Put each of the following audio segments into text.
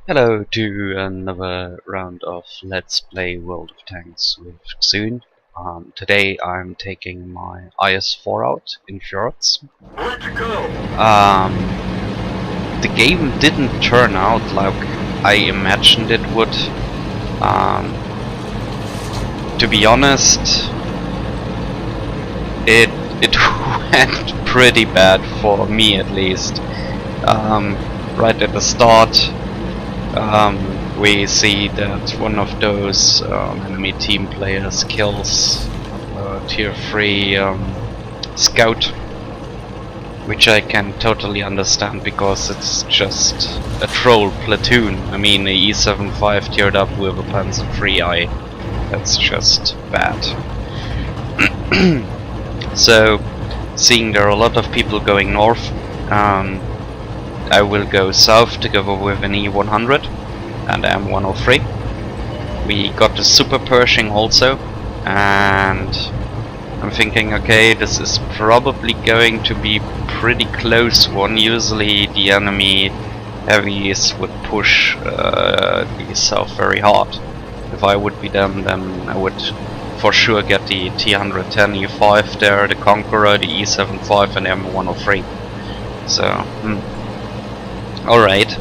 Hello to another round of Let's Play World of Tanks with Xune. Today I'm taking my IS4 out in fjords. Where to go? The game didn't turn out like I imagined it would. To be honest, it went pretty bad for me at least. Right at the start, we see that one of those enemy team players kills tier 3 scout, which I can totally understand because it's just a troll platoon. I mean, a E75 tiered up with a Panzer III, that's just bad. So, seeing there are a lot of people going north, I will go south together with an E100 and M103. We got the Super Pershing also, and I'm thinking, okay, this is probably going to be pretty close one. Usually the enemy heavies would push the south very hard. If I would be them, then I would for sure get the T110 E5 there, the Conqueror, the E75 and M103. So, alright.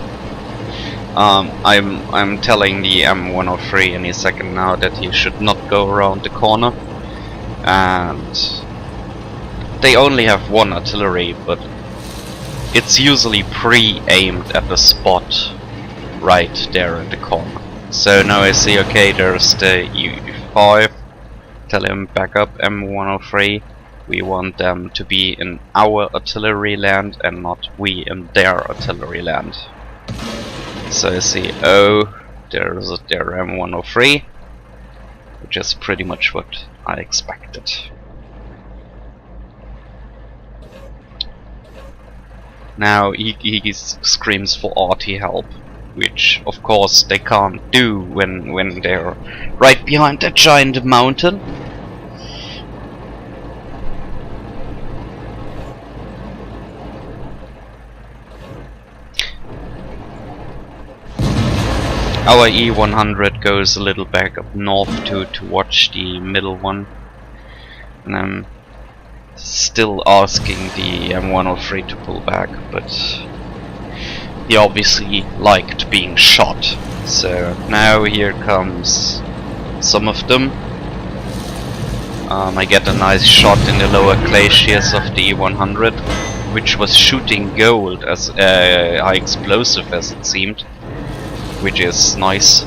I'm telling the M103 any second now that he should not go around the corner. And they only have one artillery, but it's usually pre-aimed at the spot right there in the corner. So now I see, okay, there's the E5. Tell him back up, M103. We want them to be in our artillery land and not we in their artillery land. So I see, oh, there's their M103, which is pretty much what I expected. Now he screams for arty help, which of course they can't do when they're right behind that giant mountain. Our E100 goes a little back up north to watch the middle one, and I'm still asking the M103 to pull back, but he obviously liked being shot. So now here comes some of them. I get a nice shot in the lower glaciers of the E100, which was shooting gold as high explosive as it seemed, which is nice.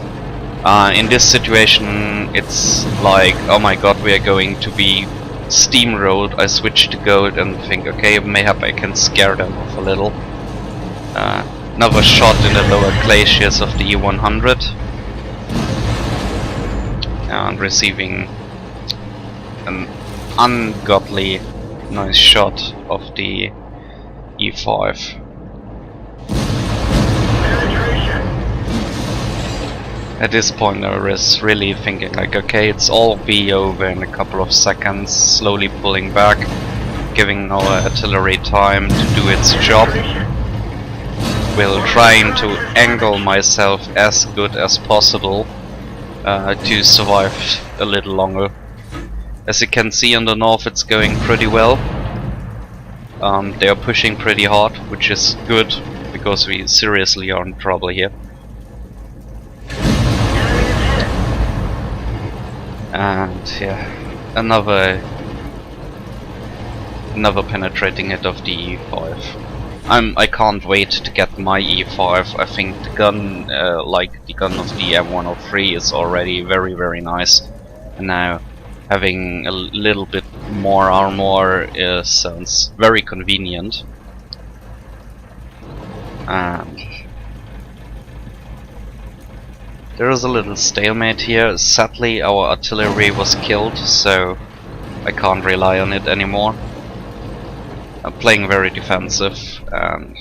In this situation it's like, oh my god, we are going to be steamrolled. I switch to gold and think, okay, mayhap I can scare them off a little. Another shot in the lower glaciers of the E100 and receiving an ungodly nice shot of the E5. At this point I was really thinking like, okay, it's all be over in a couple of seconds, slowly pulling back, giving our artillery time to do its job. While trying to angle myself as good as possible to survive a little longer. As you can see on the north, it's going pretty well. They are pushing pretty hard, which is good, because we seriously are in trouble here. And yeah, another penetrating hit of the E5. I can't wait to get my E5. I think the gun, like the gun of the M103, is already very, very nice. And now having a little bit more armor sounds very convenient. And there is a little stalemate here. Sadly, our artillery was killed, so I can't rely on it anymore. I'm playing very defensive, and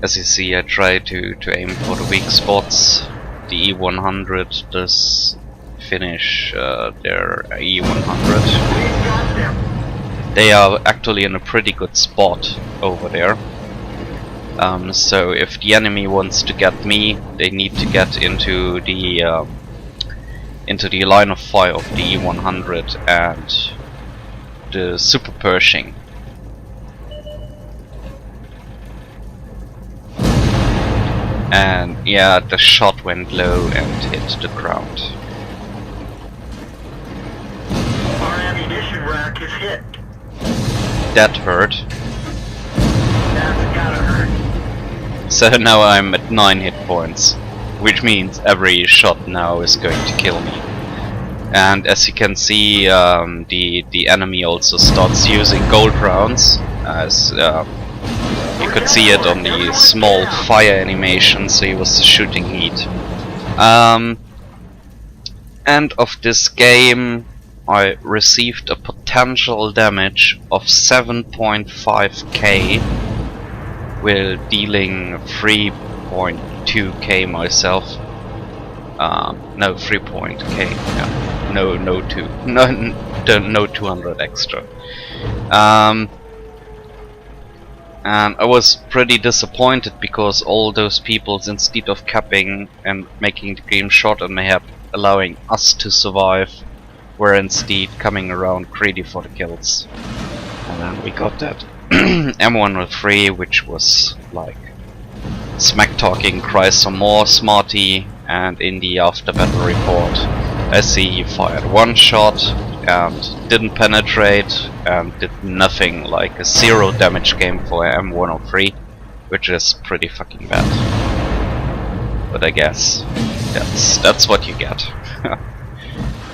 as you see, I try to aim for the weak spots. The E100 does finish their E100. They are actually in a pretty good spot over there. So if the enemy wants to get me, they need to get into the line of fire of the E100 and the Super Pershing. And yeah, the shot went low and hit the ground. Our ammunition rack is hit. That hurt. That's gotta hurt. So now I'm at 9 hit points, which means every shot now is going to kill me. And as you can see, the enemy also starts using gold rounds, as you could see it on the small fire animation, so he was shooting heat. End of this game, I received a potential damage of 7.5k while dealing 3.2k myself. No, 3.k. Yeah. No 200 extra. And I was pretty disappointed because all those people, instead of capping and making the game short on map, allowing us to survive, were instead coming around greedy for the kills. And then we got that M103, which was like smack talking, cry some more, smarty, and in the after battle report I see he fired one shot and didn't penetrate and did nothing, like a 0 damage game for M103, which is pretty fucking bad. But I guess that's what you get.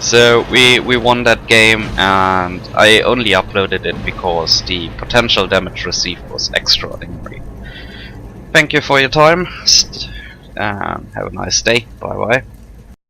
So we won that game, and I only uploaded it because the potential damage received was extraordinary. Thank you for your time, and have a nice day. Bye bye.